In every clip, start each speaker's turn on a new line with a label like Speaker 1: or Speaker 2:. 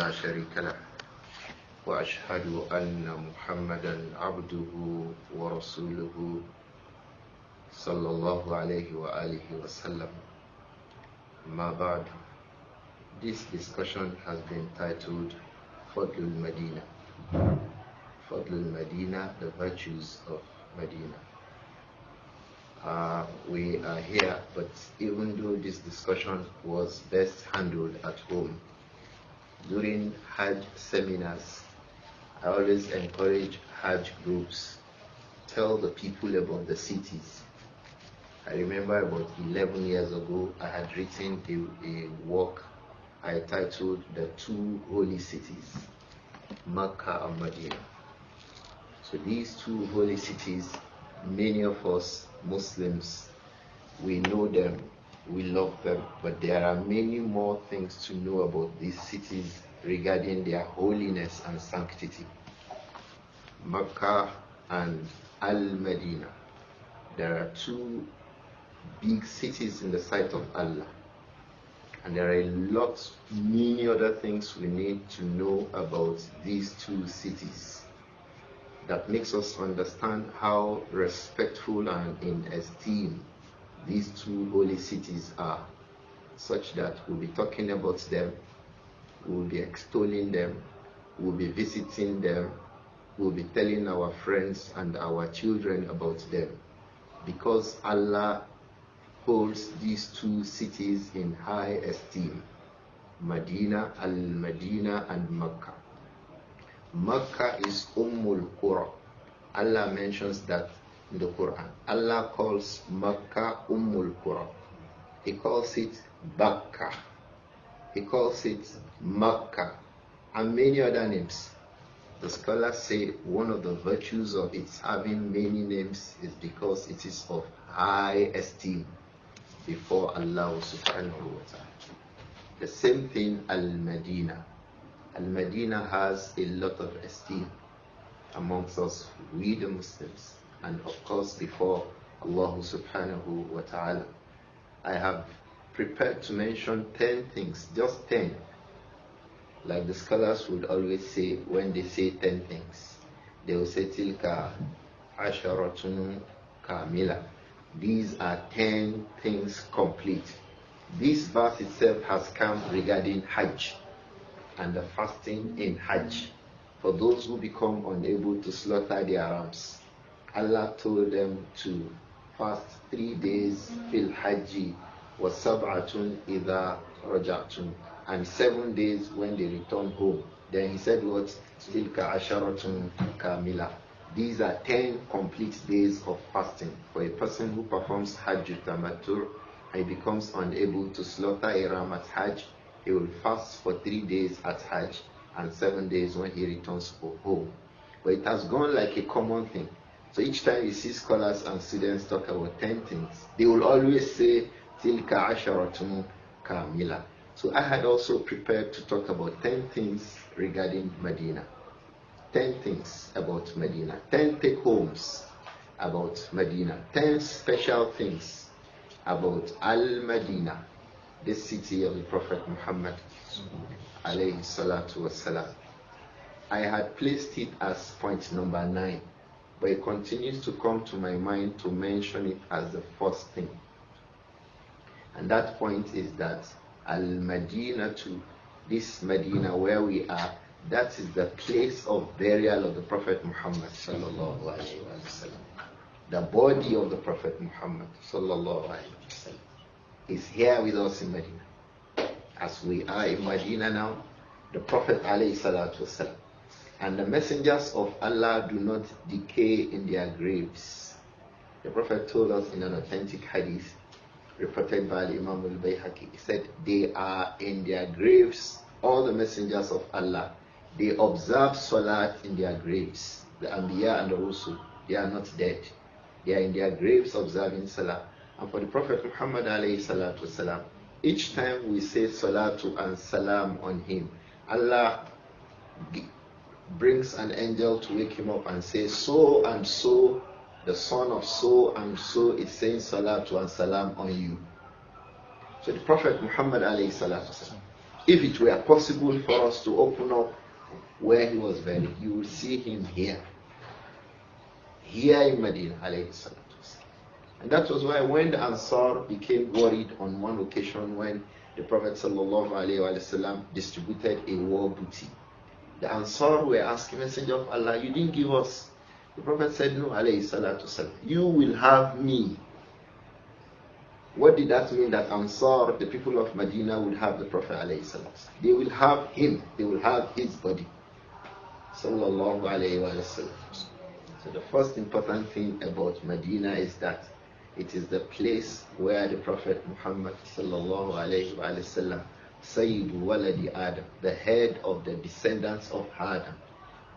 Speaker 1: لا شريك له وأشهد أن محمدا عبده ورسوله صلى الله عليه وآله وسلم. ما بعد, this discussion has been titled Fadlul Medina. Fadlul Medina, the virtues of Medina. We are here, but even though this discussion was best handled at home, during Hajj seminars, I always encourage Hajj groups, tell the people about the cities. I remember about 11 years ago, I had written a work I titled The Two Holy Cities, Mecca and Medina. So these two holy cities, many of us Muslims, we know them, we love them, but there are many more things to know about these cities regarding their holiness and sanctity. Mecca and Al-Medina. There are two big cities in the sight of Allah. And there are many other things we need to know about these two cities that makes us understand how respectful and in esteem these two holy cities are, such that we'll be talking about them, we'll be extolling them, we'll be visiting them, we'll be telling our friends and our children about them, because Allah holds these two cities in high esteem, Medina, Al-Medina and Mecca. Mecca is Ummul Qura. Allah mentions that in the Quran. Allah calls Mecca Ummul Qura. He calls it Bakka. He calls it Mecca and many other names. The scholars say one of the virtues of its having many names is because it is of high esteem before Allah subhanahu wa ta'ala. The same thing Al-Medina. Al-Medina has a lot of esteem amongst us, we the Muslims, and of course before Allah subhanahu wa ta'ala. I have prepared to mention 10 things, just 10. Like the scholars would always say when they say 10 things. They will say tilka asharatun kamila. These are 10 things complete. This verse itself has come regarding Hajj and the fasting in Hajj for those who become unable to slaughter their rams. Allah told them to fast 3 days fil Hajji wa sab'atun idha raja'tum, and 7 days when they return home. Then he said what? Tilka asharatun kamila. These are 10 complete days of fasting for a person who performs Hajj Tamattu and he becomes unable to slaughter a ram at Hajj. He will fast for 3 days at Hajj and 7 days when he returns home. But it has gone like a common thing. So each time you see scholars and students talk about 10 things, they will always say Tilka asharatun kamila. So I had also prepared to talk about 10 things regarding Medina. 10 things about Medina. 10 take-homes about Medina. 10 special things about Al-Medina, the city of the Prophet Muhammad alayhi salatu wasalam. I had placed it as point number 9, but it continues to come to my mind to mention it as the first thing. And that point is that Al-Medina, to this Medina where we are, that is the place of burial of the Prophet Muhammad sallallahu alaihi wasallam. The body of the Prophet Muhammad sallallahu alaihi wasallam is here with us in Medina. As we are in Medina now, the Prophet alayhi salatu wasallam and the messengers of Allah do not decay in their graves. The Prophet told us in an authentic hadith reported by Imam al-Bayhaqi, he said, they are in their graves, all the messengers of Allah. They observe Salat in their graves. The Anbiya and the Rusul, they are not dead. They are in their graves observing Salah. And for the Prophet Muhammad alayhi salatu wasalam, each time we say Salatu and Salam on him, Allah brings an angel to wake him up and say, so and so, the son of so and so is saying Salatu and Salam on you. So the Prophet Muhammad alayhi salatu wasalam, If it were possible for us to open up where he was buried, you will see him here in Medina, alayhi salatu wasalam. And that was why when the Ansar became worried on one occasion when the Prophet sallallahu alayhi wasallam distributed a war booty, the Ansar were asking, Messenger of Allah, you didn't give us. The Prophet said, no, alayhi salatu wasalam, you will have me. What did that mean? That Ansar, the people of Medina, would have the Prophet alayhi salatu wasalam. They will have him, they will have his body. Sallallahu alayhi wasallam. So the first important thing about Medina is that it is the place where the Prophet Muhammad sallallahu alayhi wa sallam, Sayyidu Waladi Adam, the head of the descendants of Adam,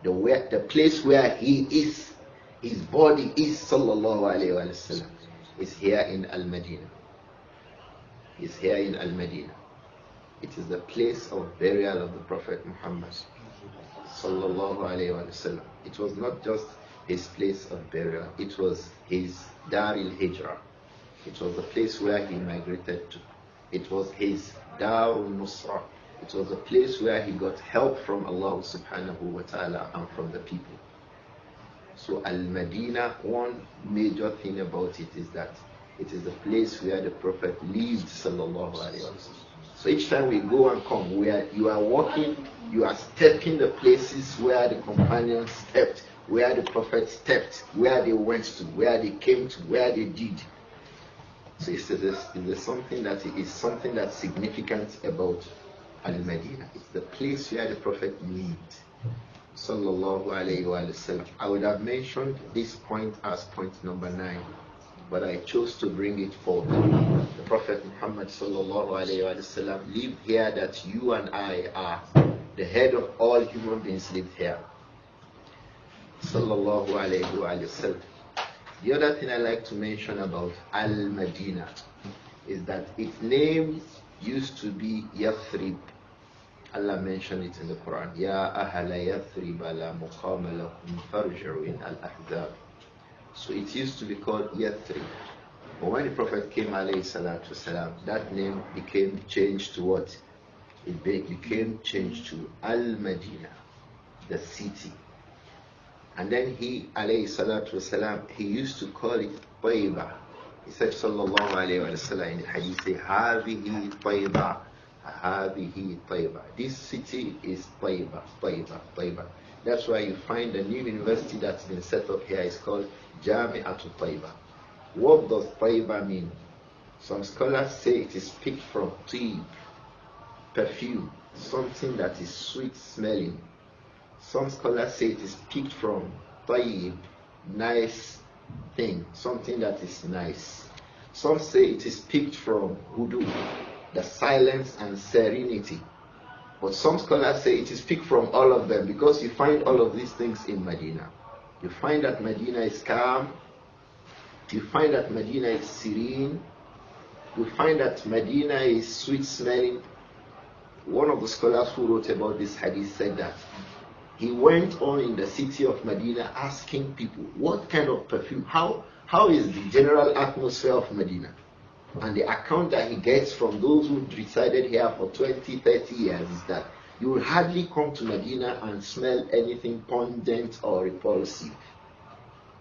Speaker 1: the place where he is, his body is sallallahu alayhi wa sallam, is here in Al-Madinah. Is here in Al-Madinah. It is the place of burial of the Prophet Muhammad sallallahu alayhi wa sallam. It was not just his place of burial, it was his Daril Hijrah. It was the place where he migrated to. It was his Darul Nusra. It was the place where he got help from Allah subhanahu wa ta'ala and from the people. So Al-Madinah, one major thing about it is that it is the place where the Prophet lived sallallahu alayhi wa sallam. So each time we go and come, where you are walking, you are stepping the places where the companions stepped, where the Prophet stepped, where they went to, where they came to, where they did. So it's something that's significant about Al-Madinah. It's the place where the Prophet lived. Sallallahu alayhi wa sallam. I would have mentioned this point as point number 9, but I chose to bring it forward. The Prophet Muhammad sallallahu alayhi wa sallam lived here that you and I are. The head of all human beings lived here. Sallallahu alayhi wa sallam. The other thing I like to mention about Al-Madinah is that its name used to be Yathrib. Allah mentioned it in the Quran. Ya ahla Yathrib la muqama lakum farji'u in al-ahzab. So it used to be called Yathrib. But when the Prophet came alayhi salatu wasalam, that name became changed to what? It became changed to Al-Madinah, the city. And then he, alayhi salatu wasalam, he used to call it Tayba. He said, sallallahu alayhi wa sallam, in the hadith, say, Hadihi Tayba, Hadihi Tayba. This city is Tayba, Tayba, Tayba. That's why you find the new university that's been set up here is called Jami'atul Tayba. What does Tayba mean? Some scholars say it is picked from Tib, perfume, something that is sweet smelling. Some scholars say it is picked from Tayyib, nice thing, something that is nice. Some say it is picked from Hudu, the silence and serenity. But some scholars say it is picked from all of them, because you find all of these things in Medina. You find that Medina is calm. You find that Medina is serene. You find that Medina is sweet smelling. One of the scholars who wrote about this hadith said that he went on in the city of Medina asking people, what kind of perfume, how is the general atmosphere of Medina? And the account that he gets from those who resided here for 20, 30 years is that you will hardly come to Medina and smell anything pungent or repulsive.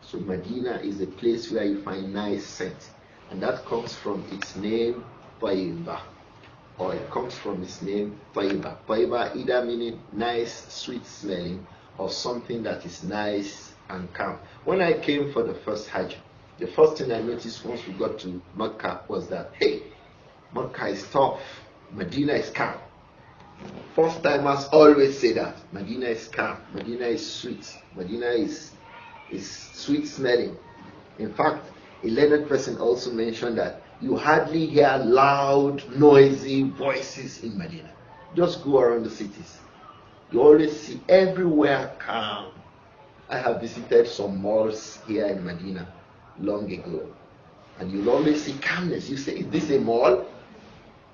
Speaker 1: So Medina is a place where you find nice scent. And that comes from its name, Tayyibah. Or it comes from its name, Tayba. Tayba either meaning nice, sweet smelling, or something that is nice and calm. When I came for the first Hajj, the first thing I noticed once we got to Mecca was that, hey, Mecca is tough, Medina is calm. First timers always say that. Medina is calm, Medina is sweet, Medina is sweet smelling. In fact, a learned person also mentioned that you hardly hear loud, noisy voices in Medina. Just go around the cities. You always see everywhere calm. I have visited some malls here in Medina long ago, and you'll always see calmness. You say, is this a mall?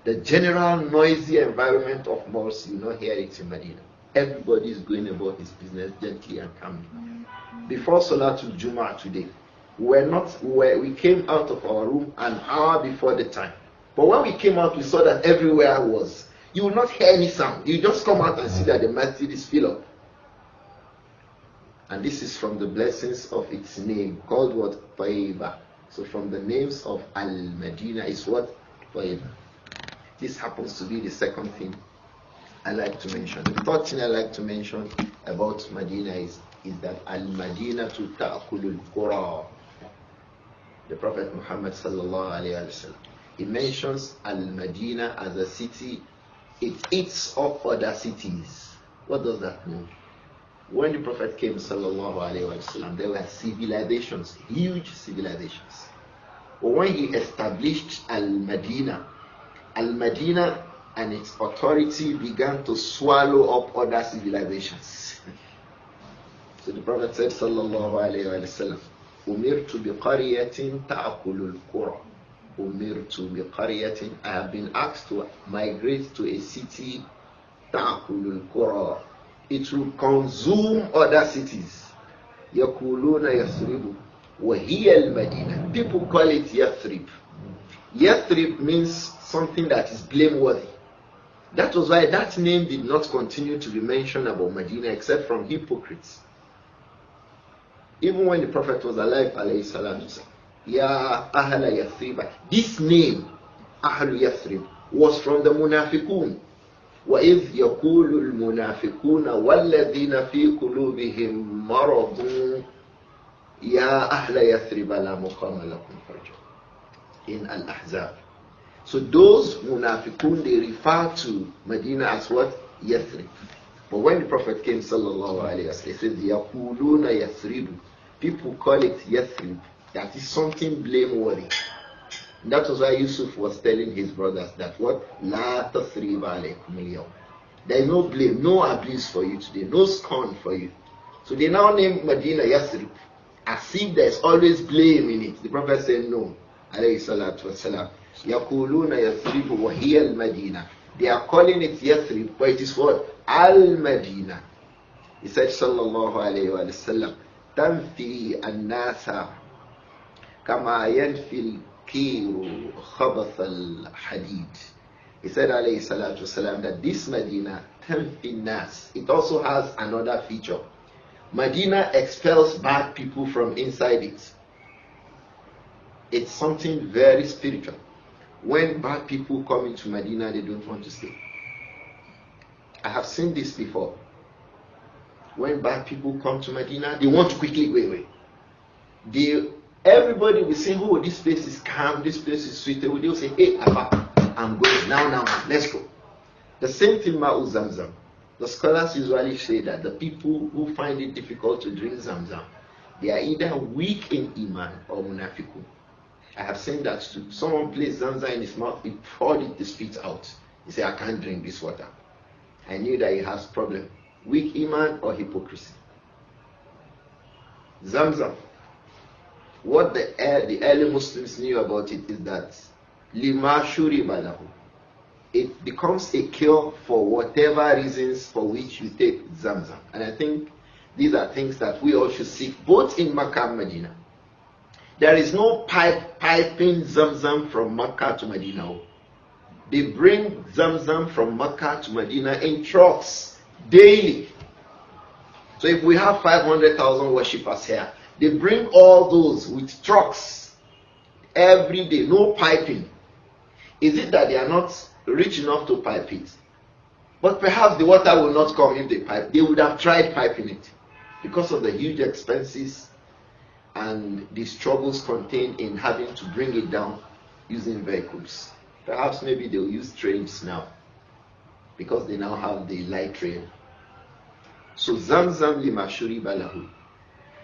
Speaker 1: The general noisy environment of malls, you not hear it in Medina. Everybody is going about his business gently and calmly. Before Salatul Jummah today, we came out of our room an hour before the time. But when we came out, we saw that everywhere was, You will not hear any sound. You just come out and see that the masjid is filled up. And this is from the blessings of its name, called what? Tayyiba. So from the names of Al-Madinah is what? Tayyiba. This happens to be the second thing I like to mention. The third thing I like to mention about Medina is that Al-Madinah to ta'kulul qura. The Prophet Muhammad sallallahu alayhi wa sallam, he mentions Al-Madinah as a city. It eats up other cities. What does that mean? When the Prophet came sallallahu alayhi wa sallam, there were civilizations, huge civilizations. But when he established Al-Madinah and its authority began to swallow up other civilizations. So the Prophet said sallallahu alayhi wa sallam, Umirtu biqariyatin ta'kulul qura. Umirtu biqariyatin, I have been asked to migrate to a city ta'kulul qura. It will consume other cities. Yakuluna Yathribu wa hiya al-Madinah. People call it Yathrib. Yathrib means something that is blameworthy. That was why that name did not continue to be mentioned about Medina except from hypocrites. Even when the Prophet was alive, alayhi salam, Ya Ahla Yathriba. This name, Ahlu Yathrib, was from the Munafiqun. وَإِذْ يَقُولُ الْمُنَافِقُونَ وَالَّذِينَ فِي قُلُوبِهِمْ مَرَضٌ يَا أَهْلَ يَثْرِبَ لَا مُقَامَ لَكُمْ فَارْجِعُوا in Al-Ahzab. So those Munafiqun, they refer to Medina as what? Yathrib. But when the Prophet came sallallahu alayhi wa sallam, he said, يَقُولُونَ يَثْرِبُ. People call it Yathrib. That is something blameworthy. That was why Yusuf was telling his brothers that what? La tasriba alaykum al-yawm. There is no blame, no abuse for you today, no scorn for you. So they now name Medina Yathrib, as if there is always blame in it. The Prophet said no. Alayhi salatu wasalam. Yakuluna Yathrib wa hiya al-Madina. They are calling it Yathrib, but it is what? Al-Madina. He said sallallahu alayhi wa sallam, Tanfi an-nasa kama yanfi Kiru Khabath al-Hadid. He said alayhi salatu wasalam that this Medina, Tanfi Nas, it also has another feature. Medina expels bad people from inside it. It's something very spiritual. When bad people come into Medina, they don't want to stay. I have seen this before. When bad people come to Medina, they want to quickly go away. Everybody will say, oh, this place is calm, this place is suitable. They'll say, hey, Abba, I'm going now, let's go. The same thing Ma'u Zamzam. The scholars usually say that the people who find it difficult to drink Zamzam, they are either weak in Iman or Munafiqun. I have seen that too. Someone placed Zamzam in his mouth, he poured it, the spit out. He said, I can't drink this water. I knew that he has problem. Weak Iman or hypocrisy. Zamzam. What the early Muslims knew about it is that lima shuriba lahu. It becomes a cure for whatever reasons for which you take Zamzam. And I think these are things that we all should seek, both in Makkah and Medina. There is no piping Zamzam from Makkah to Medina. They bring Zamzam from Makkah to Medina in trucks daily. So if we have 500,000 worshippers here, they bring all those with trucks every day, no piping. Is it that they are not rich enough to pipe it? But perhaps the water will not come if they pipe. They would have tried piping it because of the huge expenses and the struggles contained in having to bring it down using vehicles. Perhaps maybe they will use trains now because they now have the light train. So Zamzam lima shuriba lahu.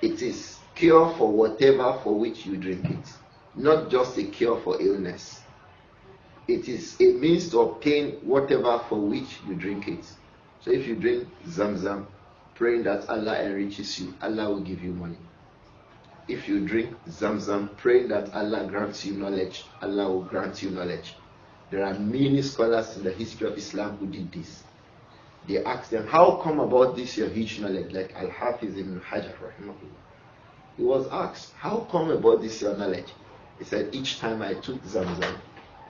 Speaker 1: It is cure for whatever for which you drink it, not just a cure for illness. It is a means to obtain whatever for which you drink it. So if you drink Zamzam, praying that Allah enriches you, Allah will give you money. If you drink Zamzam, praying that Allah grants you knowledge, Allah will grant you knowledge. There are many scholars in the history of Islam who did this. They asked them, how come about this your huge knowledge? Like Al-Hafiz ibn Hajar rahimahullah. He was asked, how come about this your knowledge? He said, each time I took Zamzam,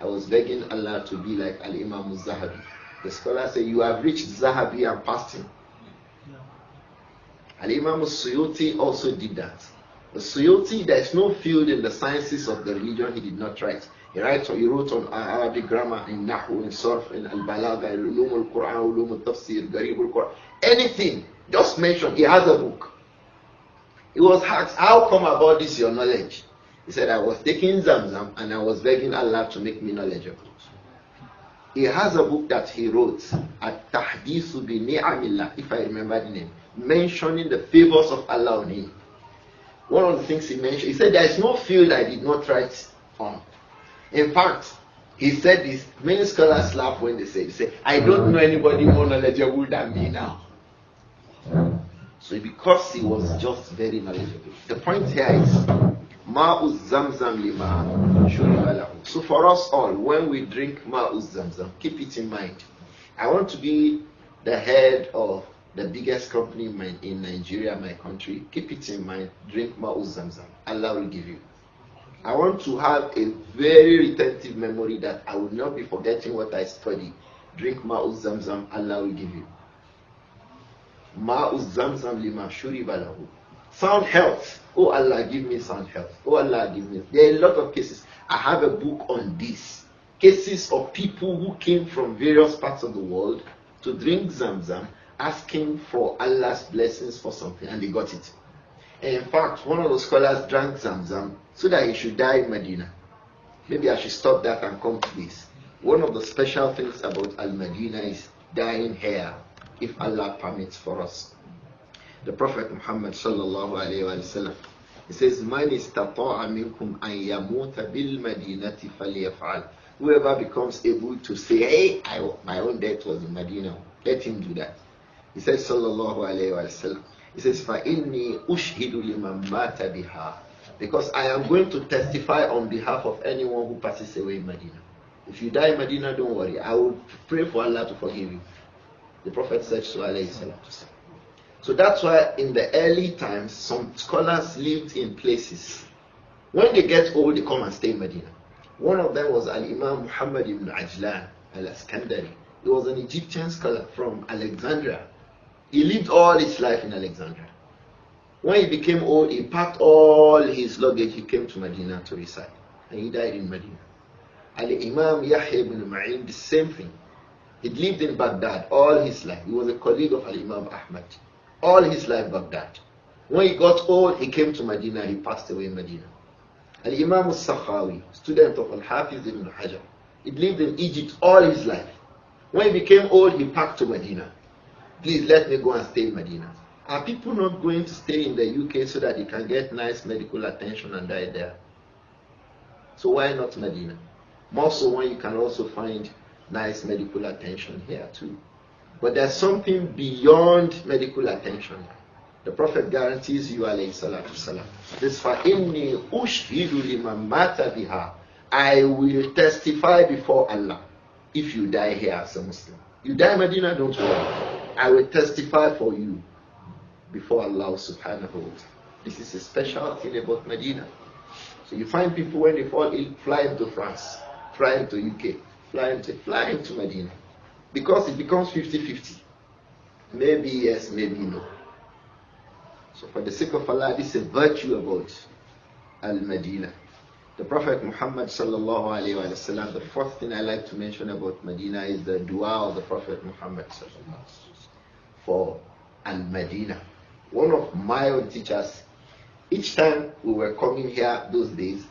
Speaker 1: I was begging Allah to be like Al-Imam al-Zahabi. The scholars say you have reached Zahabi and passed him. Al-Imam al-Suyuti also did that. The Suyuti, there is no field in the sciences of the religion he did not write. He wrote on Arabic grammar, in Nahu, in Sarf, in Al-Balagha, in Ulum al-Quran, Ulum al-Tafsir, Garib al-Quran, anything. Just mention, he has a book. He was asked, how come about this your knowledge? He said, I was taking Zamzam and I was begging Allah to make me knowledgeable. He has a book that he wrote, At-Tahdithu bi Ni'amillah, if I remember the name, mentioning the favors of Allah on him. One of the things he mentioned, he said, there is no field I did not write on. In fact, he said this, many scholars laugh when they say, I don't know anybody more knowledgeable than me now. So because he was just very knowledgeable. The point here is, Ma'uz Zamzam lima shuriba lahu. So for us all, when we drink Ma'uz Zamzam, keep it in mind. I want to be the head of the biggest company in Nigeria, my country. Keep it in mind. Drink Ma'uz Zamzam. Allah will give you. I want to have a very retentive memory that I will not be forgetting what I study. Drink Ma'uz Zamzam. Allah will give you. Ma'uz Zamzam lima shuriba lahu. Sound health. Oh Allah, give me sound health. Oh Allah, give me. There are a lot of cases. I have a book on this. Cases of people who came from various parts of the world to drink Zamzam, asking for Allah's blessings for something, and they got it. And in fact, one of the scholars drank Zamzam so that he should die in Medina. Maybe I should stop that and come to this. One of the special things about Al-Madinah is dying here, if Allah permits for us. The Prophet Muhammad sallallahu alayhi wa sallam, he says, Man istata'a minkum an yamuta bil madinati falyaf'al. Whoever becomes able to say, hey, my own death was in Medina, let him do that. He says, sallallahu alayhi wa sallam, he says, فَإِنِّي أُشْهِدُ لِمَنْ مَاتَ بِهَا. Because I am going to testify on behalf of anyone who passes away in Medina. If you die in Medina, don't worry. I will pray for Allah to forgive you. The Prophet said so, alayhi salatu. So that's why in the early times, some scholars lived in places. When they get old, they come and stay in Medina. One of them was Al-Imam Muhammad ibn Ajlan al-Askandari. He was an Egyptian scholar from Alexandria. He lived all his life in Alexandria. When he became old, he packed all his luggage. He came to Medina to reside. And he died in Medina. Al-Imam Yahya ibn Ma'in, the same thing. He lived in Baghdad all his life. He was a colleague of Al-Imam Ahmad. All his life, Baghdad. When he got old, he came to Medina. He passed away in Medina. Al-Imam al-Sakhawi, student of Al-Hafiz ibn Hajar. He lived in Egypt all his life. When he became old, he packed to Medina. Please let me go and stay in Medina. Are people not going to stay in the UK so that they can get nice medical attention and die there? So why not Medina? More so when you can also find nice medical attention here too. But there's something beyond medical attention. The Prophet guarantees you, alayhi salatu salam, this فَإِنِّي أُشْهِدُ لِمَنْ مَاتَ بِهَا. I will testify before Allah if you die here as a Muslim. You die in Medina, don't worry. I will testify for you before Allah subhanahu wa ta'ala. This is a special thing about Medina. So you find people when they fall ill, fly into France, fly into UK, fly into Medina. Because it becomes 50-50. Maybe yes, maybe no. So for the sake of Allah, this is a virtue about Al-Madinah. The Prophet Muhammad sallallahu alayhi wa sallam, the first thing I like to mention about Medina is the dua of the Prophet Muhammad sallallahu for Al-Madinah. One of my own teachers, each time we were coming here those days,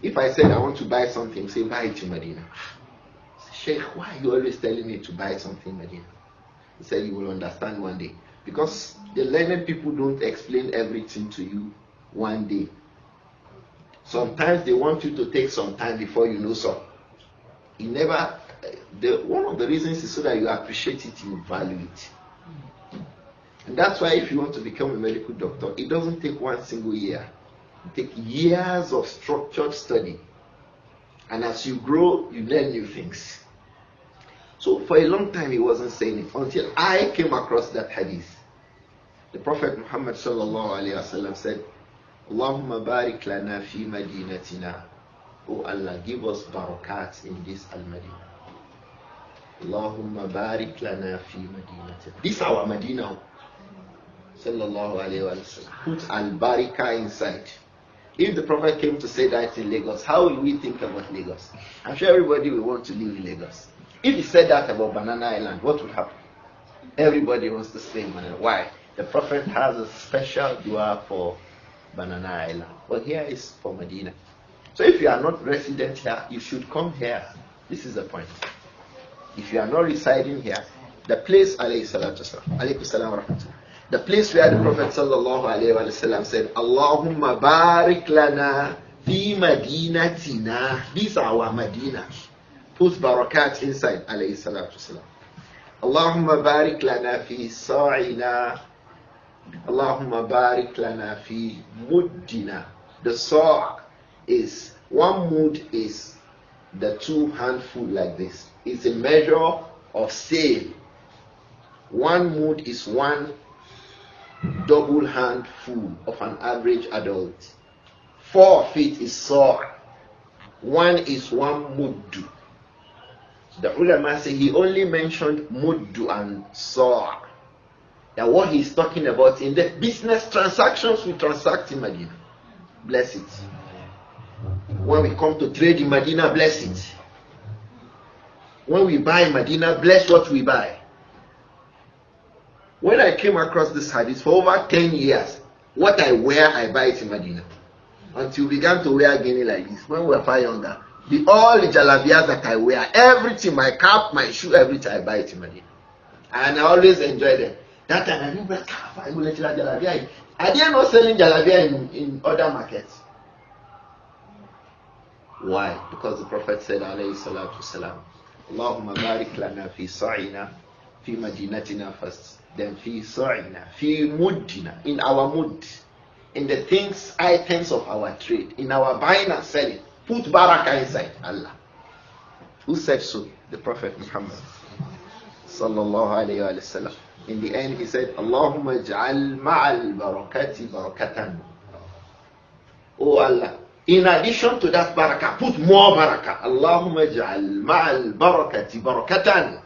Speaker 1: if I said I want to buy something, say buy it in Medina. Shaykh, why are you always telling me to buy something in Medina? He said you will understand one day. Because the learned people don't explain everything to you one day. Sometimes they want you to take some time before you know some. One of the reasons is so that you appreciate it, you value it. And that's why if you want to become a medical doctor, it doesn't take one single year. It takes years of structured study. And as you grow, you learn new things. So for a long time he wasn't saying it until I came across that hadith. The Prophet Muhammad sallallahu alayhi wa sallam said, Allahumma barik lana fi madinatina. Oh Allah, give us barakat in this Al-Madinah. Allahumma barik lana fi madinatina. This is our Medina. Sallallahu alayhi wa sallam. Put al-barika inside. If the Prophet came to say that in Lagos, how will we think about Lagos? I'm sure everybody will want to live in Lagos. If he said that about Banana Island, what would happen? Everybody wants to stay in Banana. Why? The Prophet has a special dua for Banana Island. But here is for Medina. So if you are not resident here, you should come here. This is the point. If you are not residing here, the place, alayhi salatu wasalam, alaykum salam wa rahmatullah, the place where the Prophet sallallahu alayhi wa sallam said, Allahumma barik lana fi madinatina. These are our Medina. Put barakat inside, alayhi salatu wasalam. Allahumma barik lana fi sa'ina. Allahumma barik lana fi muddina. The sa' is, one mud is the 2 handful like this. It's a measure of sale. 1 mud is 1 double handful of an average adult. 4 of it is sa'. 1 is 1 muddu. The ulama say he only mentioned muddu and sa'. That what he's talking about in the business transactions we transact in Medina. Bless it. When we come to trade in Medina, bless it. When we buy in Medina, bless what we buy. When I came across this hadith for over 10 years, what I wear, I buy it in Medina. Until we began to wear guinea like this. When we were far younger, all the jalabias that I wear, everything, my cap, my shoe, everything, I buy it in Medina. And I always enjoy them. That time I remember, jalabia. I didn't know selling jalabia in other markets. Why? Because the Prophet said, alayhi salatu wasalam, Allahumma barik lana fi sa'ina, fi madinatina first, then fi sa'ina, fi muddina, in our mud, in the things, items of our trade, in our buying and selling. Put barakah inside. Allah. Who said so? The Prophet Muhammad sallallahu alayhi wa sallam. In the end he said, Allahumma ja'al ma'al barakati barakatan. Oh Allah, in addition to that barakah, put more barakah. Allahumma ja'al ma'al barakati barakatan.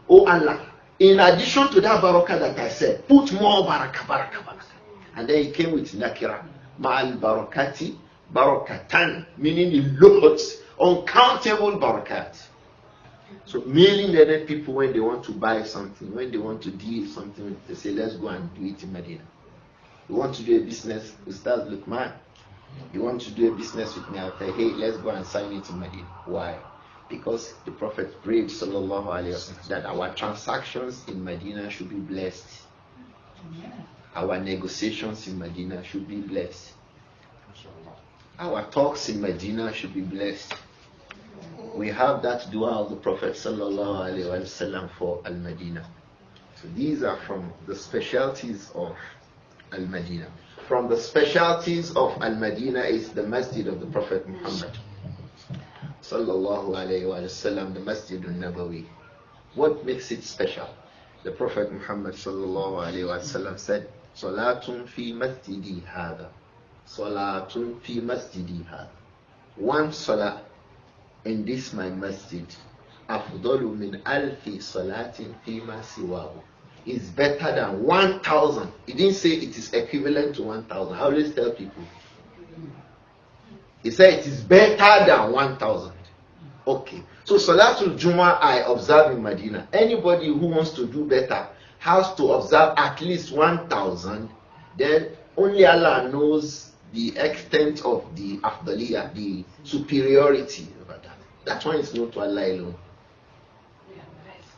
Speaker 1: Oh Allah, in addition to that barakah that I said, put more barakah, barakah, barakah. And then he came with nakira. Ma'al barakati barakatan, meaning loads, uncountable barakat. So million people, when they want to buy something, when they want to deal something, they say, let's go and do it in Medina. You want to do a business, Ustaz Luqman. You want to do a business with me, I'll say, hey, let's go and sign it in Medina. Why? Because the Prophet prayed, sallallahu alayhi wa sallam, that our transactions in Medina should be blessed. Our negotiations in Medina should be blessed. Our talks in Medina should be blessed. We have that dua of the Prophet sallallahu alaihi wasallam for Al-Madinah. So these are from the specialties of Al-Madinah. From the specialties of Al-Madinah is the masjid of the Prophet Muhammad sallallahu alaihi wasallam, the Masjid al-Nabawi. What makes it special? The Prophet Muhammad sallallahu alaihi wasallam said, Salatun fi masjidi hada. Salatun fi masjidi hada. One salah in this my masjid, afdalu min alfi salatin fima siwahu, is better than 1,000. He didn't say it is equivalent to 1,000. I always tell people, he said it is better than 1,000. Okay, so Salatul Jummah I observe in Medina. Anybody who wants to do better has to observe at least 1,000. Then only Allah knows the extent of the afdaliyah, the superiority. That one is known to Allah alone.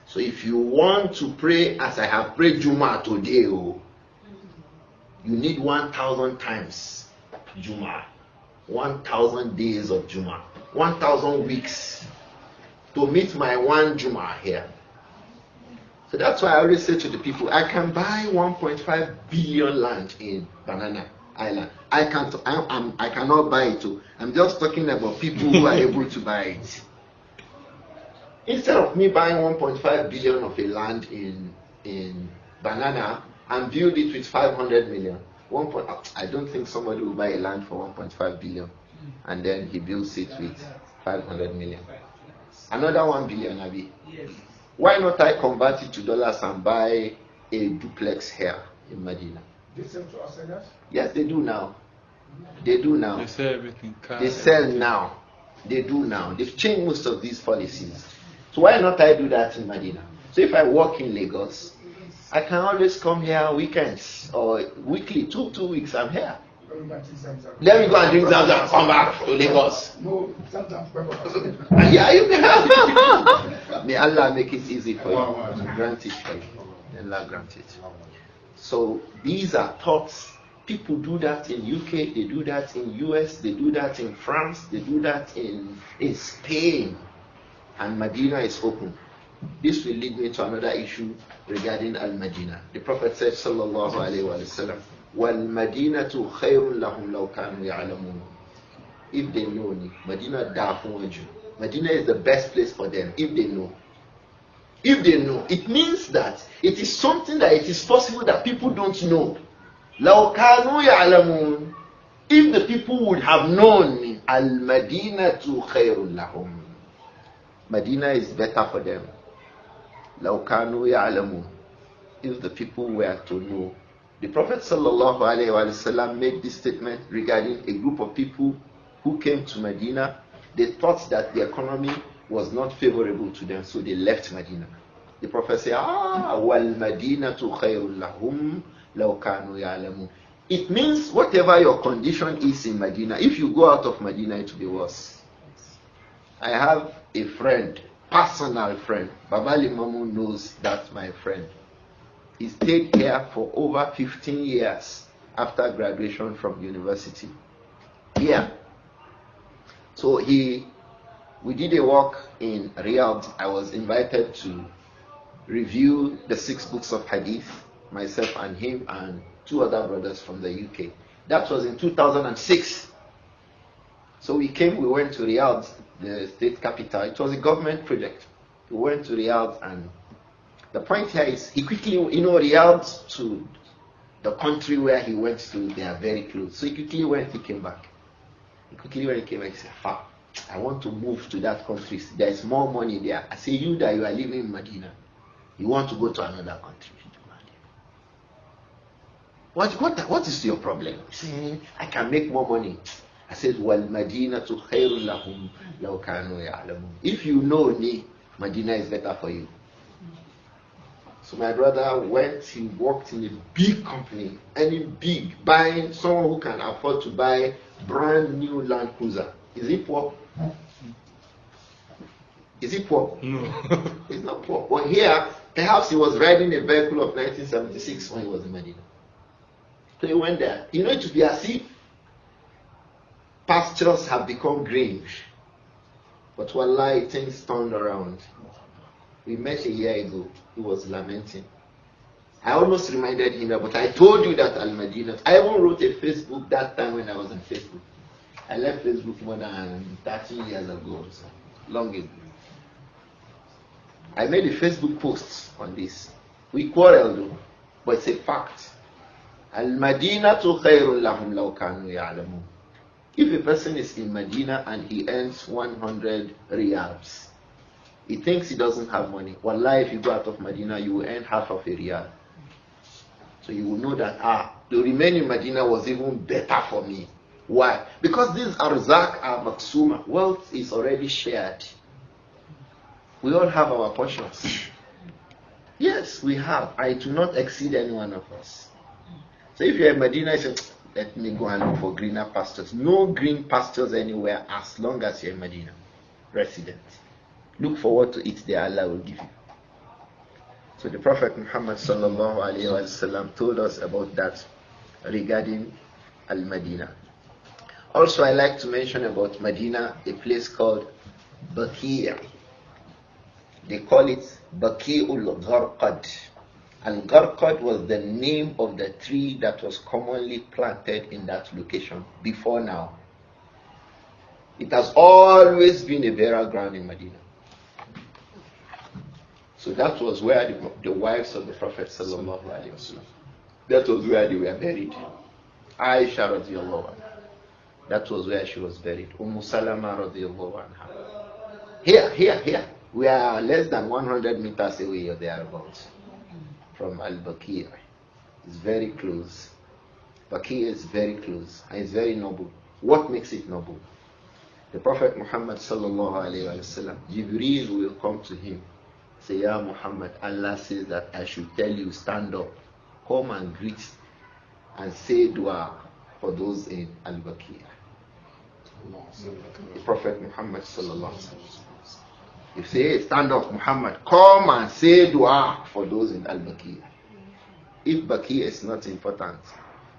Speaker 1: So if you want to pray as I have prayed Jummah today, you need 1,000 times Jummah, 1,000 days of Jummah, 1,000 weeks to meet my one Jummah here. So that's why I always say to the people, I can buy 1.5 billion land in Banana Island. I cannot buy it too. I'm just talking about people who are able to buy it. Instead of me buying 1.5 billion of a land in Banana and build it with 500 million, I don't think somebody will buy a land for 1.5 billion and then he builds it with 500 million. Another 1 billion, Abi. Why not I convert it to dollars and buy a duplex here in Medina?
Speaker 2: They sell to us,
Speaker 1: Yes, they do now. They do now.
Speaker 3: They sell everything.
Speaker 1: They sell now. They do now. They've changed most of these policies. So why not I do that in Medina? So if I work in Lagos, I can always come here weekends or weekly, two weeks I'm here. Let me go and drink Zamzam and come back to Lagos.
Speaker 2: No, sometimes.
Speaker 1: Yeah, you can. May Allah make it easy for you. Grant it for you. Allah grant it. So these are thoughts. People do that in UK, they do that in US, they do that in France, they do that in Spain. And Medina is open. This will lead me to another issue regarding Al-Madinah. The Prophet said, sallallahu alayhi wa sallam, وَالْمَدِينَةُ خَيْرٌ لَهُمْ لَوْ كَانُوا يَعْلَمُونَ. If they know ni, Medina dafunwaju. Medina is the best place for them, if they know. If they know, it means that it is something that it is possible that people don't know. لَوْ كَانُوا يَعْلَمُونَ. If the people would have known, Al-Madinatu خَيْرٌ لَهُمْ. Medina is better for them. لَوْ كَانُوا يَعْلَمُونَ. If the people were to know. The Prophet sallallahu alaihi wasallam made this statement regarding a group of people who came to Medina. They thought that the economy was not favorable to them, so they left Medina. The Prophet said, وَالْمَدِينَةُ خَيْرٌ لَهُمْ لَوْ كَانُوا يَعْلَمُونَ. It means whatever your condition is in Medina, if you go out of Medina, it will be worse. I have a friend, personal friend. Baba Limamu knows that's my friend. He stayed here for over 15 years after graduation from university. Here. So we did a walk in Riyadh. I was invited to review the 6 books of Hadith, myself and him and 2 other brothers from the UK. That was in 2006. So we went to Riyadh, the state capital. It was a government project. We went to Riyadh, and the point here is he quickly, Riyadh to the country where he went to, they are very close. So he quickly went, he came back. He said, I want to move to that country. There is more money there. I say, you that you are living in Medina, you want to go to another country. What is your problem? He said, I can make more money. I said, وَالْمَدِينَةُ خَيْرٌ لَهُمْ لَوْ كَانُوا يَعْلَمُونَ. If you know me, Medina is better for you. So my brother went, he worked in a big company, buying, someone who can afford to buy brand new Land Cruiser. Is he poor? Is he poor?
Speaker 3: No.
Speaker 1: He's not poor. But here, perhaps he was riding a vehicle of 1976 when he was in Medina. So he went there. It to be as if pastures have become green. But wallahi, things turned around. We met a year ago. He was lamenting. I almost reminded him, but I told you that Al-Madinah. I even wrote a Facebook that time when I was on Facebook. I left Facebook more than 30 years ago, so long ago. I made a Facebook post on this. We quarreled though, but it's a fact. Al-Madinatu khayrun lahum law kanu ya'lamun. If a person is in Medina and he earns 100 riyals, he thinks he doesn't have money. Wallahi, if you go out of Medina, you will earn half of a riyal. So you will know that, the remaining Medina was even better for me. Why? Because these arzak are maksuma. Wealth is already shared. We all have our portions. Yes, we have. I do not exceed any one of us. So if you're in Medina, you say, let me go and look for greener pastures. No green pastures anywhere as long as you're in Medina. Resident. Look for what to eat there, Allah will give you. So the Prophet Muhammad sallallahu alayhi wa sallam told us about that regarding Al-Madinah. Also, I like to mention about Medina, a place called Baqi'. They call it Baqi'ul Gharqad. Al-Gharqad was the name of the tree that was commonly planted in that location before now. It has always been a burial ground in Medina. So that was where the wives of the Prophet sallallahu alaihi wasallam, that was where they were buried. Aisha radiallahu anha, that was where she was buried. Salama radiallahu anha. Here. We are less than 100 meters away or thereabouts from Al-Baqi'. It's very close. Baqi' is very close and it's very noble. What makes it noble? The Prophet Muhammad sallallahu alayhi wa sallam, Jibreel will come to him, say, Ya Muhammad, Allah says that I should tell you, stand up, come and greet and say dua for those in Al-Baqi'. The Prophet Muhammad sallallahu alayhi wa sallam. You say, hey, stand up, Muhammad, come and say dua for those in Al-Baqi'. If Baqi' is not important,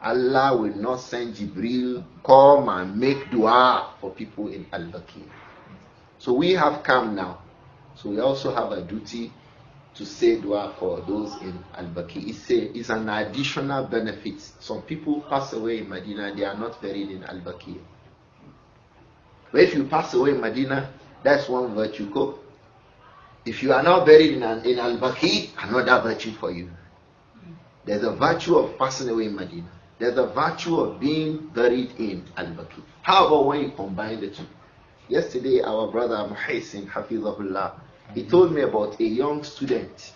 Speaker 1: Allah will not send Jibreel, come and make dua for people in Al-Baqi'. So we have come now. So we also have a duty to say dua for those in Al-Baqi'. It's an additional benefit. Some people pass away in Medina, they are not buried in Al-Baqi'. But if you pass away in Medina, that's one virtue. Go. If you are now buried in Al-Baqi', another virtue for you. There's a virtue of passing away in Medina. There's a virtue of being buried in Al-Baqi'. How about when you combine the two? Yesterday, our brother Muhaysin Hafizahullah, he told me about a young student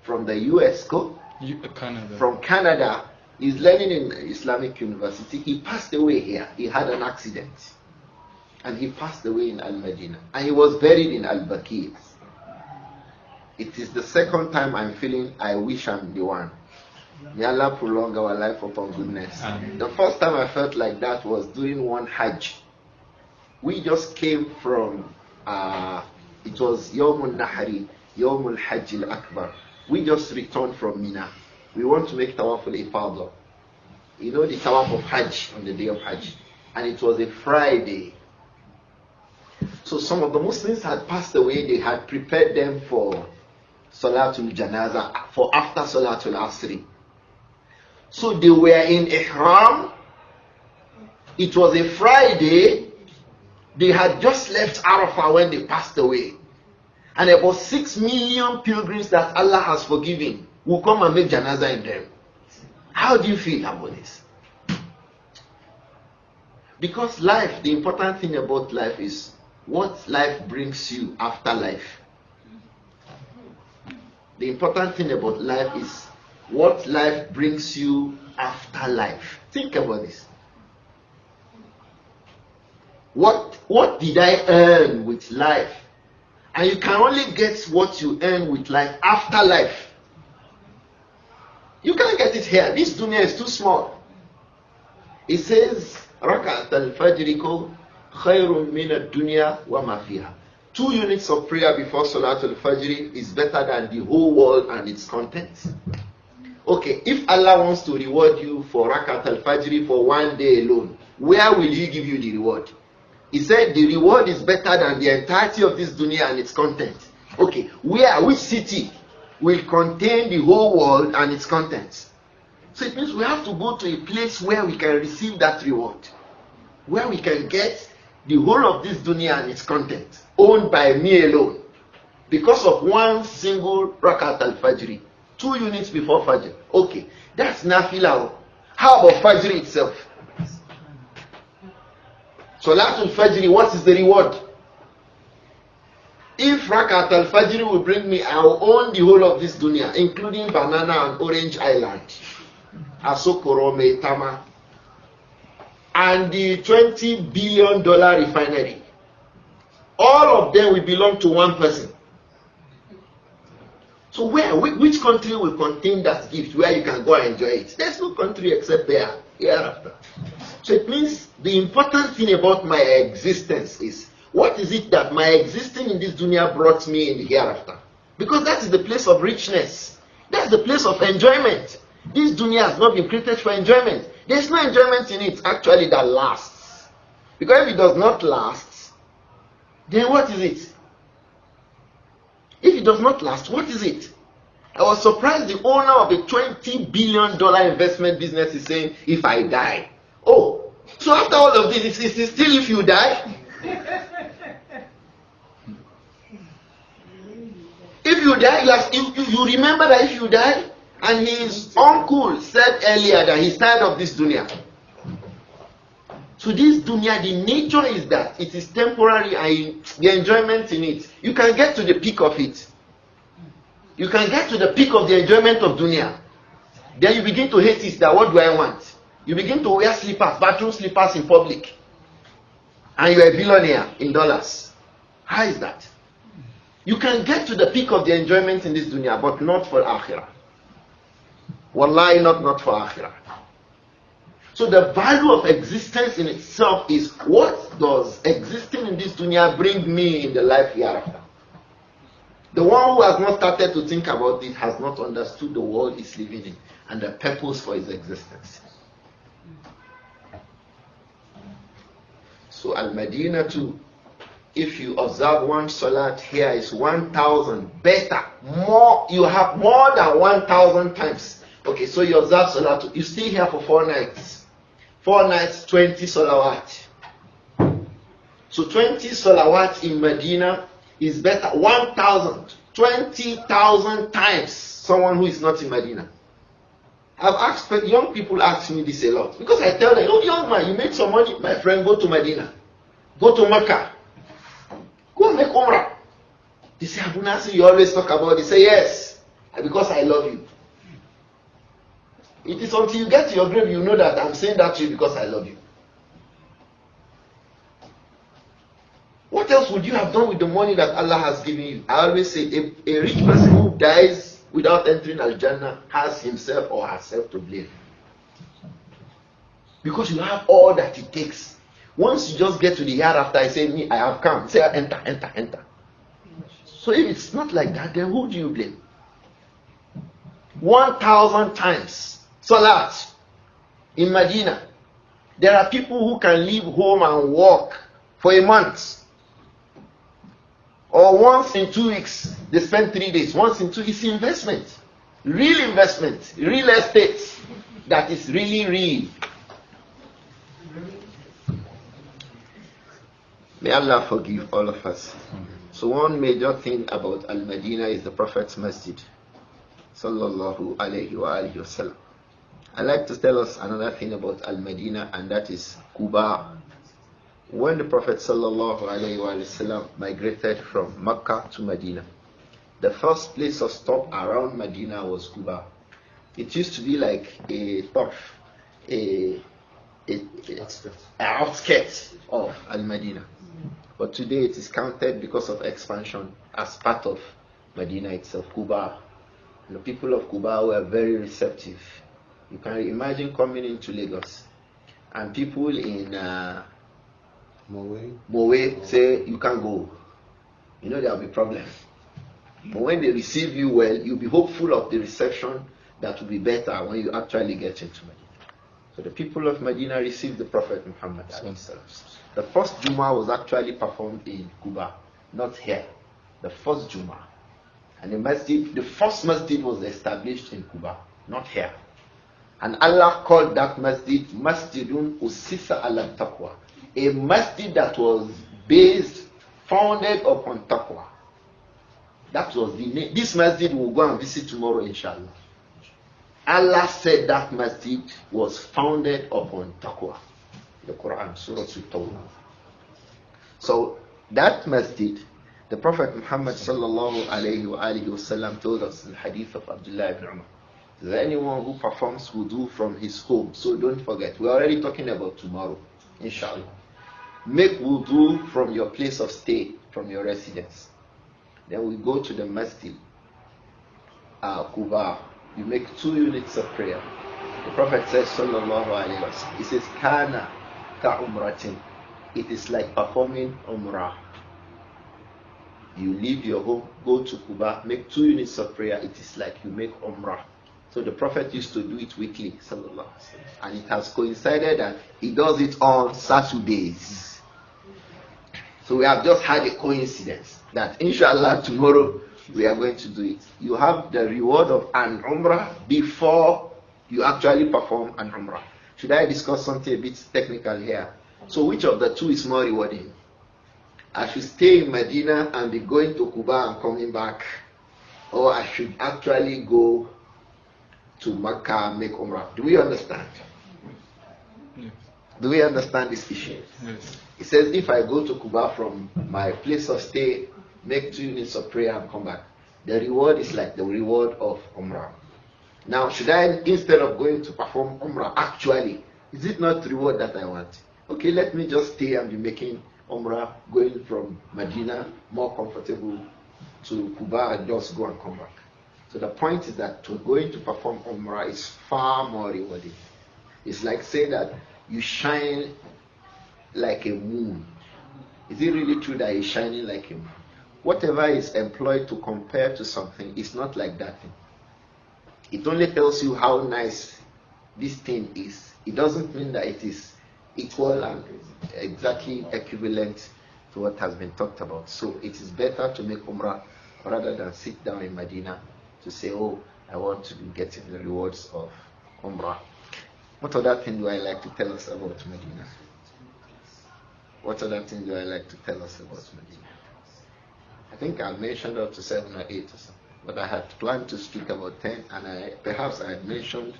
Speaker 1: from the US,
Speaker 3: Canada.
Speaker 1: From Canada. He's learning in Islamic University. He passed away here. He had an accident. And he passed away in Al-Madinah. And he was buried in Al-Baqi'. It is the second time I'm feeling I wish I'm the one. May Allah prolong our life upon goodness. The first time I felt like that was during one Hajj. We just came from, it was Yawmul Nahari, Yawmul Hajj al-Akbar. We just returned from Mina. We want to make Tawaf al-Ifadah. You know the Tawaf of Hajj, on the day of Hajj. And it was a Friday. So some of the Muslims had passed away. They had prepared them for Salatul Janaza, for after Salatul Asri. So they were in Ihram. It was a Friday. They had just left Arafah when they passed away. And about 6 million pilgrims that Allah has forgiven will come and make Janaza in them. How do you feel about this? Because life, the important thing about life is what life brings you after life. The important thing about life is what life brings you after life. Think about this. What did I earn with life? And you can only get what you earn with life after life. You can't get it here. This dunya is too small. It says, Rakat al-Fajr khayrun min ad-dunya wa ma fiha. 2 units of prayer before Salatul Fajr is better than the whole world and its contents. Okay, if Allah wants to reward you for Rakat al-Fajr for 1 day alone, where will He give you the reward? He said the reward is better than the entirety of this dunya and its contents. Okay, which city will contain the whole world and its contents? So it means we have to go to a place where we can receive that reward, where we can get the whole of this dunya and its contents, owned by me alone, because of one single Rakat al-Fajr, 2 units before Fajr. Okay, that's Nafila. How about Fajr itself? Salatul Fajr, what is the reward? If Rakat al-Fajr will bring me, I will own the whole of this dunya, including Banana and Orange Island, Asokoro, Meitama, and the $20 billion refinery. All of them will belong to one person. So which country will contain that gift where you can go and enjoy it? There's no country except there, hereafter. So it means the important thing about my existence is, what is it that my existing in this dunya brought me in the hereafter? Because that is the place of richness. That's the place of enjoyment. This dunya has not been created for enjoyment. There's no enjoyment in it actually that lasts. Because if it does not last, then what is it? If it does not last, what is it? I was surprised the owner of a $20 billion investment business is saying, if I die. Oh, so after all of this, it's still if you die? If you die, you remember that if you die? And his uncle said earlier that he's tired of this dunya. So this dunya, the nature is that it is temporary and the enjoyment in it. You can get to the peak of it. You can get to the peak of the enjoyment of dunya. Then you begin to hate it, that what do I want? You begin to wear slippers, bathroom slippers in public. And you are a billionaire in dollars. How is that? You can get to the peak of the enjoyment in this dunya, but not for akhirah. Wallahi, not for akhirah. So the value of existence in itself is, what does existing in this dunya bring me in the life hereafter? The one who has not started to think about it has not understood the world he's living in and the purpose for his existence. So Al-Madinah too, if you observe one salat here is 1,000 better, more, you have more than 1,000 times. Okay, so you observe salat, you stay here for 4 nights. 4 nights, 20 salawat. So 20 salawat in Medina is better 1,000, 20,000 times someone who is not in Medina. I've asked young people ask me this a lot because I tell them, oh, young man, you make some money, my friend, go to Medina, go to Mecca, go make Umrah. They say, Abu Naasir, you always talk about it. They say, yes, because I love you. It is until you get to your grave you know that I'm saying that to you because I love you. What else would you have done with the money that Allah has given you? I always say, a rich person who dies without entering Al-Jannah has himself or herself to blame. Because you have all that it takes. Once you just get to the hereafter, I say, me, I have come. Say, enter. So if it's not like that, then who do you blame? 1,000 times. Salat in Medina. There are people who can leave home and walk for a month. Or once in 2 weeks, they spend 3 days. Once in 2 weeks, investment. Real investment. Real estate. That is really real. May Allah forgive all of us. So one major thing about Al-Madinah is the Prophet's Masjid. Sallallahu alayhi wa alihi wa sallam. I'd like to tell us another thing about Al-Madinah, and that is Quba. When the Prophet sallallahu alayhi wa sallam migrated from Mecca to Medina, the first place of stop around Medina was Quba. It used to be like a turf, a outskirts of Al-Madinah. But today it is counted because of expansion as part of Medina itself, Quba. And the people of Quba were very receptive. You can imagine coming into Lagos and people in Mowe say you can't go. You know there will be problems. But when they receive you well, you'll be hopeful of the reception that will be better when you actually get into Medina. So the people of Medina received the Prophet Muhammad. The first Jummah was actually performed in Quba, not here. The first Jummah. And the first masjid was established in Quba, not here. And Allah called that masjid Masjidun Usisa ala Taqwa, a masjid that was founded upon Taqwa. That was the name. This masjid will go and visit tomorrow, inshallah. Allah said that masjid was founded upon Taqwa. The Quran, Surah Al-Tawbah. So that masjid, the Prophet Muhammad sallallahu alayhi wa alihi wasallam told us in the hadith of Abdullah ibn Umar, is anyone who performs wudu from his home. So don't forget, we're already talking about tomorrow, inshallah. Make wudu from your place of stay, from your residence. Then we go to the masjid, Quba. You make 2 units of prayer. The Prophet says, sallallahu alayhi wa sallam, he says, kana ka umratin. It is like performing umrah. You leave your home, go to Quba, make 2 units of prayer. It is like you make umrah. So the Prophet used to do it weekly, sallallahu alaihi wasallam, and it has coincided that he does it on Saturdays. So we have just had a coincidence that inshallah tomorrow we are going to do it. You have the reward of an umrah before you actually perform an umrah. Should I discuss something a bit technical here? So which of the two is more rewarding? I should stay in Medina and be going to Quba and coming back, or I should actually go to Makkah and make Umrah? Do we understand? Do we understand this issue?
Speaker 3: Yes.
Speaker 1: It says if I go to Kuba from my place of stay, make 2 minutes of prayer and come back, the reward is like the reward of Umrah. Now, should I, instead of going to perform Umrah, actually, is it not reward that I want? Okay, let me just stay and be making Umrah, going from Medina, more comfortable, to Kuba and just go and come back. So the point is that going to perform Umrah is far more rewarding. It's like saying that you shine like a moon. Is it really true that he's shining like a moon? Whatever is employed to compare to something is not like that thing. It only tells you how nice this thing is. It doesn't mean that it is equal and exactly equivalent to what has been talked about. So it is better to make Umrah rather than sit down in Medina to say, oh, I want to be getting the rewards of Umrah. What other thing do I like to tell us about Medina? What other thing do I like to tell us about Medina? I think I mentioned up to 7 or 8 or something. But I had planned to speak about 10, and perhaps I had mentioned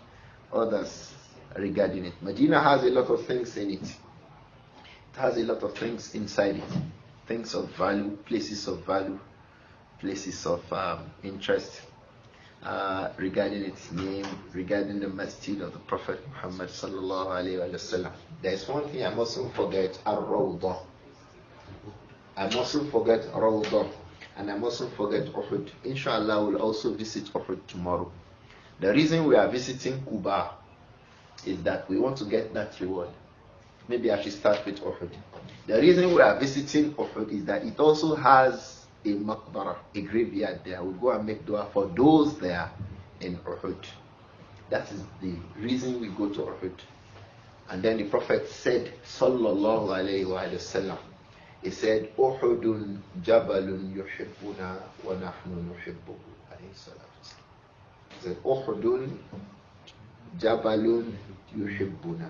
Speaker 1: others regarding it. Medina has a lot of things in it. It has a lot of things inside it. Things of value, places of interest, regarding its name, regarding the masjid of the Prophet Muhammad sallallahu alaihi wasallam. There is one thing I mustn't forget: Ar-Rawdah. I mustn't forget Rawdah. And I mustn't forget Uhud. Inshallah, we'll also visit Uhud tomorrow. The reason we are visiting Kuba is that we want to get that reward. Maybe I should start with Uhud. The reason we are visiting Uhud is that it also has a maqbara, a graveyard there. We'll go and make dua for those there in Uhud. That is the reason we go to Uhud. And then the Prophet said, sallallahu alayhi wa sallam, he said, Uhudun Jabalun yuhibbuna wa nahnu nuhibbuhu. He said, Uhudun Jabalun yuhibbuna.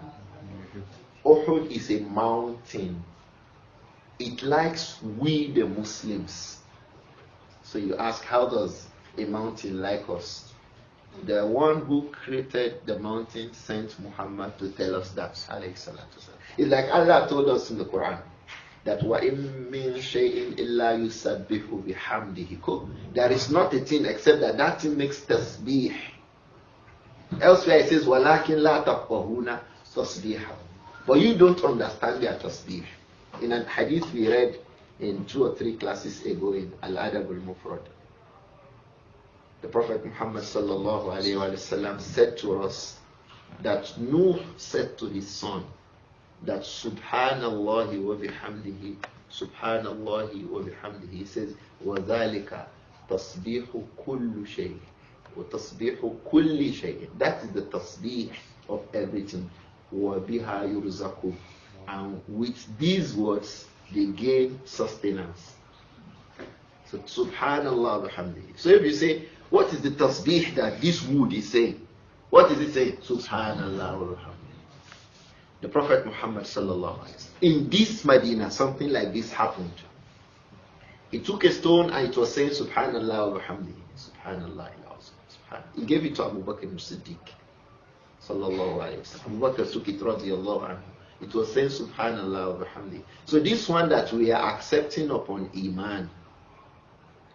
Speaker 1: Uhud is a mountain. It likes we the Muslims. So you ask, how does a mountain like us? The one who created the mountain sent Muhammad to tell us that. It's like Allah told us in the Quran that وَإِن مِّن شَيْءٍ إِلَّا يُسَبِّحُ بِحَمْدِهِ. There is not a thing except that thing makes tasbih. Elsewhere it says وَلَكِنْ لَا تَفْقَهُونَ تَصْبِيحًا. But you don't understand their tasbih. In a hadith we read in 2 or 3 classes ago in Al-Adab al-Mufrad, the Prophet Muhammad sallallahu alayhi wa sallam said to us that Nuh said to his son that Subhanallah wa bihamdihi, Subhanallah wa bihamdihi. He says, وَذَلِكَ تَصْبِيحُ كُلُّ شَيْءٍ وَتَصْبِيحُ كُلِّ شَيْءٍ. That is the tasbih of everything. وَبِهَا يُرْزَقُ. And with these words, they gain sustenance. So, Subhanallah wa bihamdihi. So if you say, what is the tasbih that this wood is saying? What is it saying? Subhanallah wa bihamdihi. The Prophet Muhammad sallallahu alaihi wasallam, in this Medina, something like this happened. He took a stone and it was saying Subhanallah wa bihamdihi, Subhanallah. He gave it to Abu Bakr as-Siddiq sallallahu alaihi wasallam. Abu Bakr took it radiyallahu anhu. It was saying Subhanallah wa bihamdihi. So this one that we are accepting upon Iman,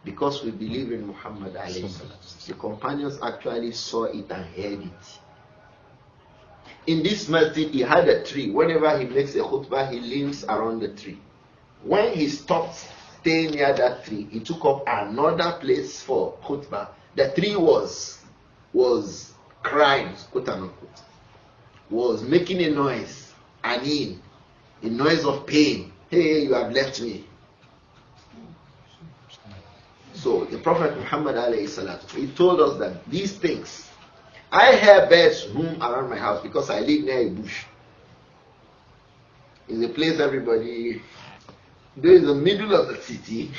Speaker 1: because we believe in Muhammad alayhi salam, the companions actually saw it and heard it. In this masjid, he had a tree. Whenever he makes a khutbah, he leans around the tree. When he stopped staying near that tree, he took up another place for khutbah. The tree was crying, quote unquote, was making a noise, a noise of pain. Hey, you have left me. So the Prophet Muhammad alayhi salatu, he told us that these things, I hear birds roam around my house because I live near a bush. It's a place everybody, there is the middle of the city,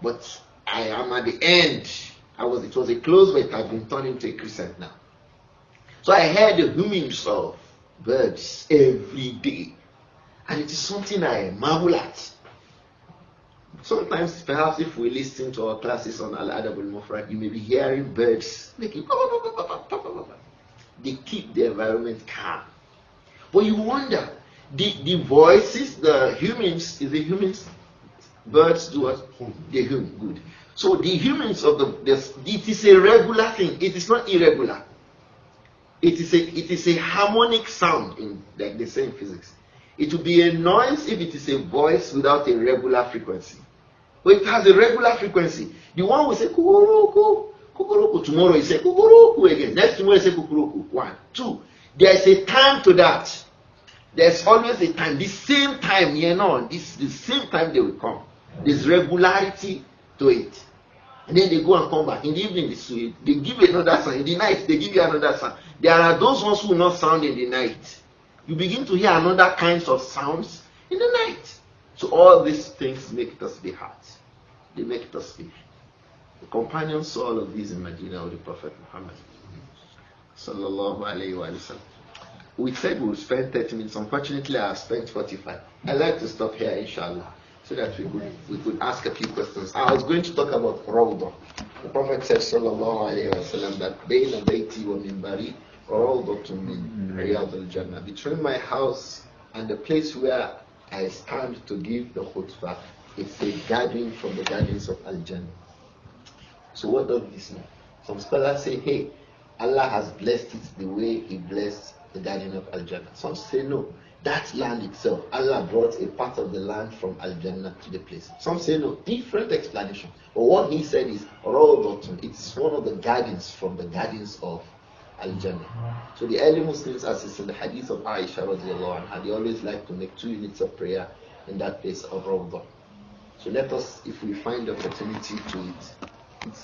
Speaker 1: but I am at the end. It was a close, but it has been turned into a crescent now. So I heard the hummings of birds every day. And it is something I marvel at. Sometimes, perhaps if we listen to our classes on Al-Adab al-Mufrad, you may be hearing birds making. They keep the environment calm. But you wonder, the voices, the humans, birds do what? They human, good. So the humans of it is a regular thing. It is not irregular. It is a harmonic sound in, like they say in physics. It will be a noise if it is a voice without a regular frequency. But it has a regular frequency. The one will say kukuruku, kukuruku. Tomorrow you say kukuruku again. Next tomorrow you say kukuruku. 1, 2. There is a time to that. There's always a time. The same time, the same time they will come. There's regularity to it. And then they go and come back. In the evening, they give another sound. In the night, they give you another sound. There are those ones who will not sound in the night. You begin to hear another kinds of sounds in the night. So all these things make us be hard. They make us feel. The companions saw all of these in Medina with the Prophet Muhammad. Sallallahu alayhi wa sallam. We said we would spend 30 minutes. Unfortunately, I have spent 45. I'd like to stop here, inshallah, so that we could ask a few questions. I was going to talk about Rawdah. The Prophet said, sallallahu alayhi wa sallam, that bayna bayti wa minbari rawdatun min riyad al-jannah. Between my house and the place where I stand to give the khutbah, it's a garden from the gardens of Al-Jannah. So what does this mean? Some scholars say, hey, Allah has blessed it the way He blessed the garden of Al-Jannah. Some say no, that land itself, Allah brought a part of the land from Al-Jannah to the place. Some say no, different explanation. But what he said is, Rawdatun, it's one of the gardens from the gardens of Al-Jannah. So the early Muslims, as is in the hadith of Aisha radiallahu anha, they always like to make 2 units of prayer in that place of Rawdah. So let us, if we find the opportunity to it,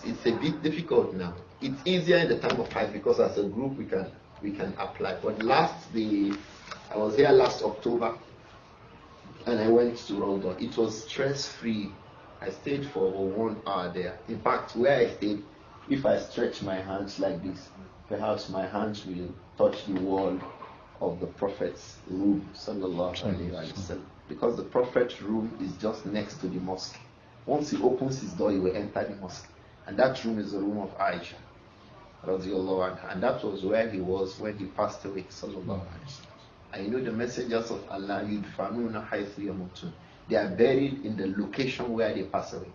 Speaker 1: it's a bit difficult now. It's easier in the time of Hajj because as a group we can apply. But I was here last October and I went to Rawdah. It was stress-free. I stayed for over 1 hour there. In fact, where I stayed, if I stretch my hands like this, perhaps my hands will touch the wall of the Prophet's room, sallallahu alaihi wasallam. Because the Prophet's room is just next to the mosque. Once he opens his door, he will enter the mosque. And that room is the room of Aisha, radiallahu anha. And that was where he was when he passed away, sallallahu alaihi wasallam. And you know the messengers of Allah, yudfanuna haythu yamutun. They are buried in the location where they pass away.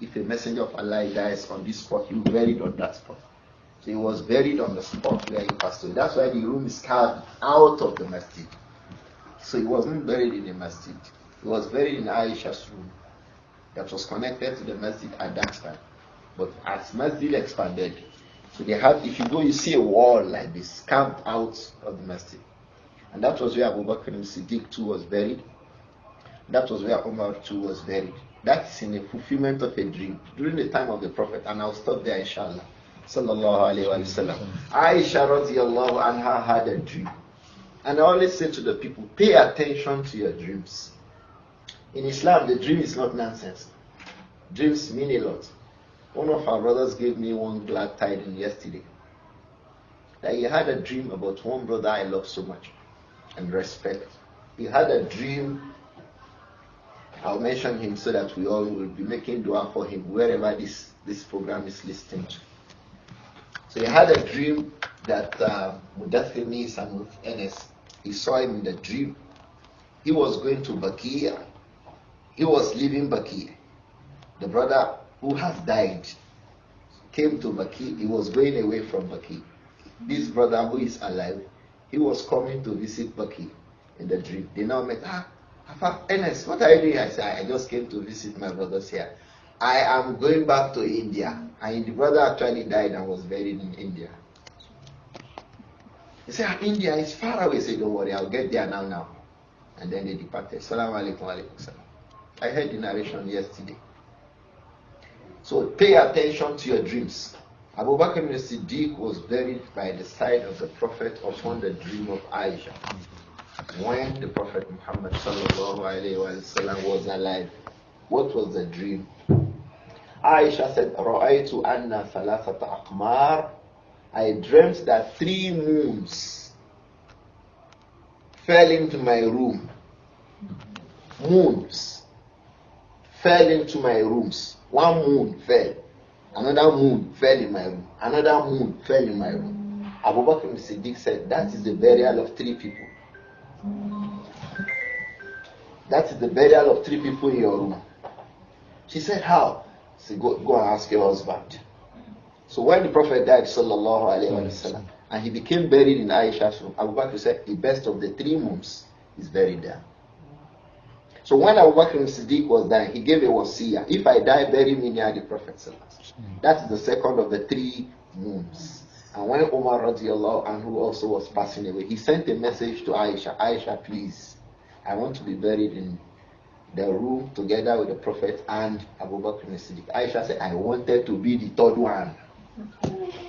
Speaker 1: If a messenger of Allah dies on this spot, he will be buried on that spot. So he was buried on the spot where he passed away. That's why the room is carved out of the masjid. So he wasn't buried in the masjid. He was buried in Aisha's room that was connected to the masjid at that time. But as masjid expanded, so they have, if you go, you see a wall like this carved out of the masjid. And that was where Abu Bakr al-Siddiq too was buried. That was where Umar too was buried. That is in the fulfillment of a dream during the time of the Prophet. And I'll stop there, inshallah. Sallallahu alayhi wa sallam. Aisha radiallahu anha had a dream. And I always say to the people, pay attention to your dreams. In Islam, the dream is not nonsense. Dreams mean a lot. One of our brothers gave me one glad tidings yesterday. That he had a dream about one brother I love so much and respect. He had a dream. I'll mention him so that we all will be making dua for him wherever this program is listening to. So he had a dream that Mudathir and with Enes, he saw him in the dream. He was going to Bakia. He was leaving Bakia. The brother who has died came to Bakia. He was going away from Bakia. This brother who is alive, he was coming to visit Bakia in the dream. They now met, Enes, what are you doing? I said, I just came to visit my brothers here. I am going back to India. And the brother actually died and was buried in India. He said, India is far away. He said, don't worry, I'll get there now. And then they departed. Salaam alaikum wa alaikum salam. I heard the narration yesterday. So pay attention to your dreams. Abu Bakr al-Siddiq was buried by the side of the Prophet upon the dream of Aisha. When the Prophet Muhammad sallallahu alayhi wa sallam was alive, what was the dream? Aisha said, رَأَيْتُ أَنَّ ثَلَاثَةَ أَقْمَارٍ. I dreamt that 3 moons fell into my room. Moons fell into my rooms. One moon fell. Another moon fell in my room. Another moon fell in my room. Abu Bakr al-Siddiq said, that is the burial of 3 people. That is the burial of 3 people in your room. She said, how? She said, go and ask your husband. So when the Prophet died, sallallahu alayhi wa sallam, and he became buried in Aisha's room, Abu Bakr said, the best of the 3 rooms is buried there. So when Abu Bakr Siddiq was dying, he gave a wasiyah. If I die, bury me near the Prophet sallallahu. That is the second of the 3 rooms. And when Umar radiallahu anhu also was passing away, he sent a message to Aisha. Aisha, please, I want to be buried in the room together with the Prophet and Abu Bakr Siddiq. Aisha said, I wanted to be the 3rd one.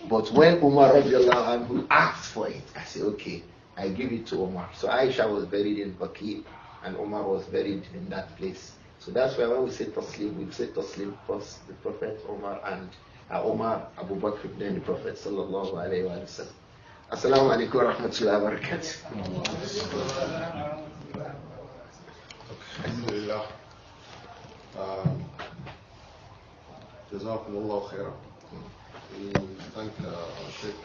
Speaker 1: But when Umar radiallahu anhu asked for it, I said, okay, I give it to Umar. So Aisha was buried in Baqi and Umar was buried in that place. So that's why when we say Taslim, we say Taslim first, the Prophet, Umar, and Umar, Abu Bakr, then the Prophet sallallahu alayhi wa sallam. Assalamu alaikum wa rahmatullahi wa barakatuh.
Speaker 3: Alhamdulillah. Jazakumullah khairan. We thank Shaykh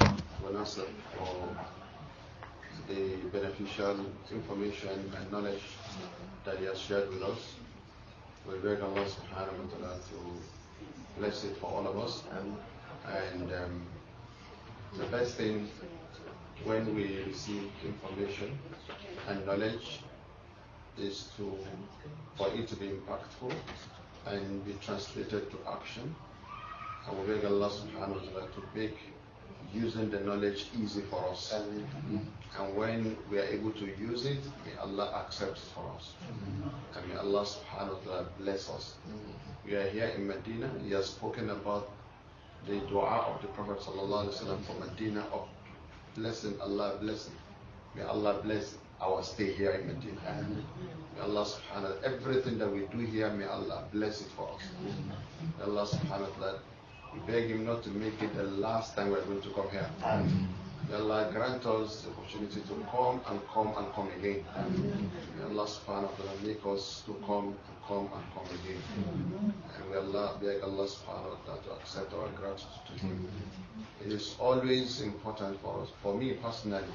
Speaker 3: Abu Naasir for the beneficial information and knowledge that he has shared with us. We beg Allah subhanahu wa ta'ala to bless it for all of us. And the best thing when we receive information and knowledge is for it to be impactful and be translated to action. And we beg Allah subhanahu wa ta'ala to make using the knowledge easy for us. And when we are able to use it, may Allah accept it for us. And may Allah subhanahu wa ta'ala bless us. We are here in Medina. He has spoken about the dua of the Prophet sallallahu alaihi wasallam for Medina of blessing, Allah blessing. May Allah bless our stay here in Medina. May Allah subhanahu wa ta'ala, everything that we do here, may Allah bless it for us. May Allah subhanahu wa ta'ala, we beg Him not to make it the last time we're going to come here. May Allah grant us the opportunity to come and come again. May Allah subhanahu wa ta'ala make us to come again. And may Allah beg Allah subhanahu wa ta'ala to accept our gratitude to Him. It is always important for us, for me personally,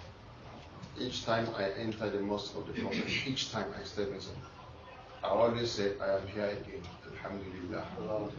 Speaker 3: each time I enter the mosque of the Prophet, each time I step inside, I always say, I am here again. Alhamdulillah.